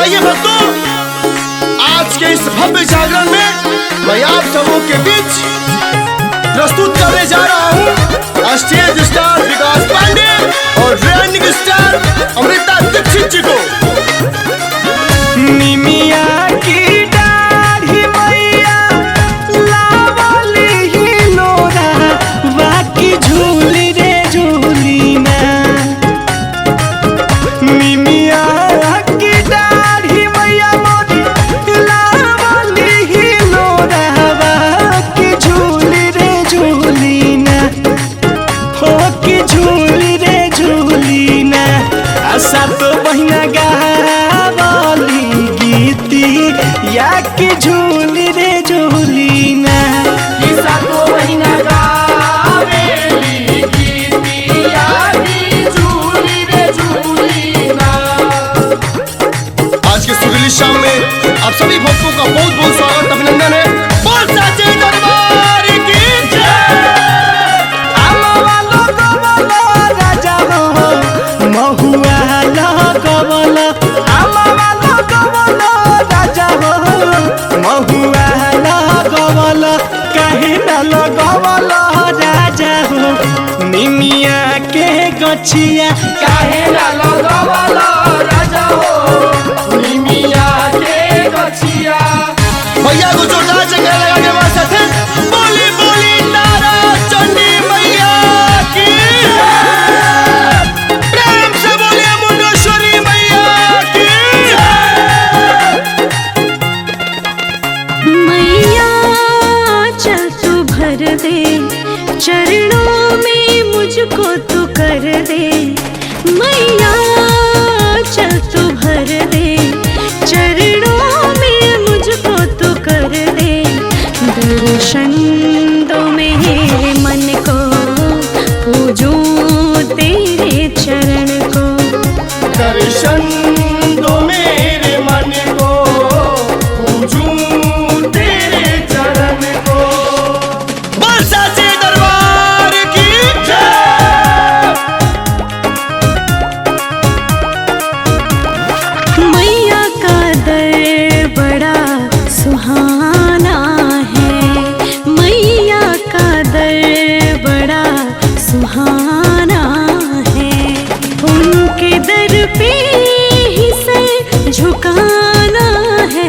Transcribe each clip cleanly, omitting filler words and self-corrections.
आइए भक्तों, आज के इस भव्य जागरण में मैं आप सबों के बीच प्रस्तुत करने जा रहा हूँ स्टेज स्टार विकास पांडे और रनिंग स्टार अमृता दीक्षित जी को। निमिया की दाढ़ी मैया लावली ही लोरा बाकी झूली रे झूली ना। निमिया की दाढ़ी मैया मोरी लावली ही लोरा बाकी झूली रे झूली ना। हो की झूली रे झूली ना। आशा तो बहिना गावली या की झूली रे झूली ना। किसा तो महीना गावेली गीतिया की झूली रे झूली ना। आज के सुरीली शाम में आप सभी भक्तों का बहुत बहुत स्वागत अभिनंदन है। बोल साचे दरबार की राजा हो महुआ लगवल राजा हो महुआ लगवल कहे न लगवल राजा हो निमिया के गछिया काहे ना लगवल राजा हो निमिया के गछिया। भैया को जोरदार जगह लगा के हमारे साथ हैं। बोली बोली तारा चंडी मैया की प्रेम से बोलिए मुंडेश्वरी मैया की। मैया चल तू भर दे चरणों में मुझको तू कर दे। मैया चल तू भर दे चरणों में मुझको तू कर दे। दर्शन दो मेरे मन को पूजूं तेरे चरण को। दर्शन दो मेरे मन को पूजूं तेरे चरण को। बोल साचे दरबार की मैया का दर बड़ा सुहाना है। मैया का दर बड़ा सुहाना है। उनके दर पे ही सर झुकाना है।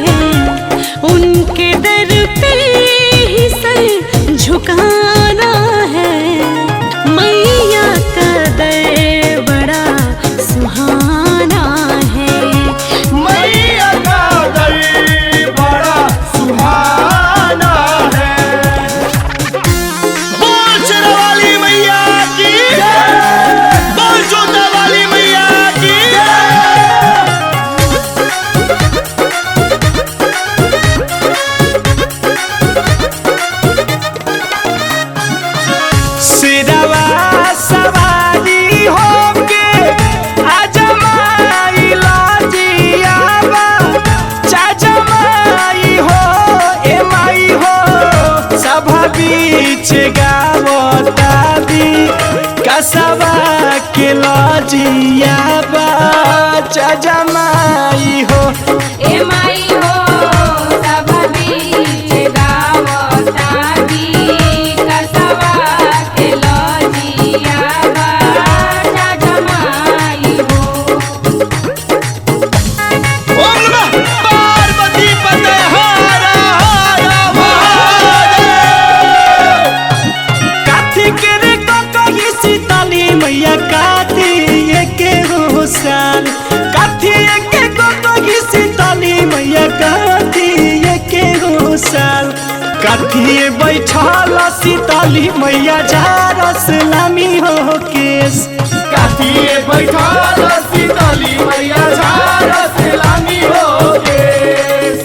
उनके दर पे ही सर झुकाना है। मैया का दर बड़ा सुहाना है। मैया का दर बड़ा सुहाना है। बोल शेरावाली मैया की बोल जोता वाली मैया की। सिरवा सवारी होके आजमाई लाजियाबा चाचमाई हो ए माई हो सभा बीच गावता दी कसबा के लाजियाबा चाचमाई हो। ए माई हो सब बीच गावता दी कसवा के लजिया बाजा जमाई हो। ओम नमः पार्वती पते हर हर महादेव। काथी के रे कही सीताली मैया काथी के हो साल। काथी के कही सीताली मैया काथी के हो साल। काथी बैठल सीताली मैया झारस लामी हो केस। कातिए बैठल सीताली मैया झारस लामी हो केस।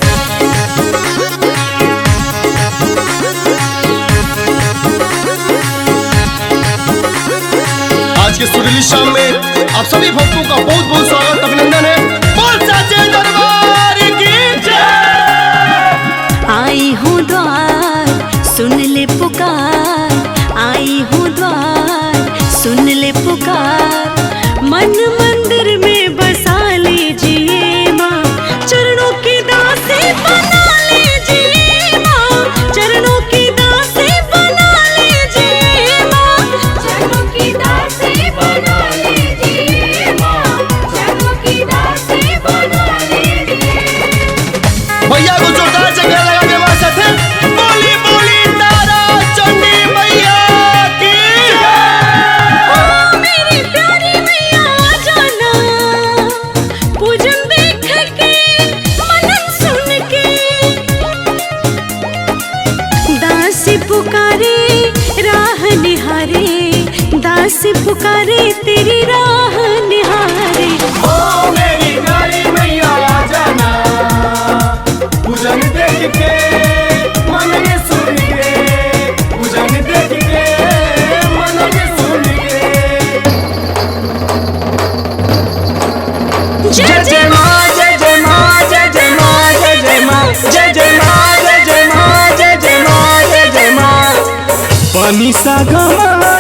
आज के सुरीली शाम में आप सभी भक्तों का बहुत बहुत स्वागत अभिनंदन है। बोल साचे दरबार की जय। आई हूँ द्वार सुन ले पुकार। आई हूँ द्वार सुन ले पुकार। मन मंदिर में जय जय माँ जय जय माँ जय जय माँ जय जय माँ जय जय माँ जय जय माँ जय जय माँ जय जय माँ। पनी सा गमा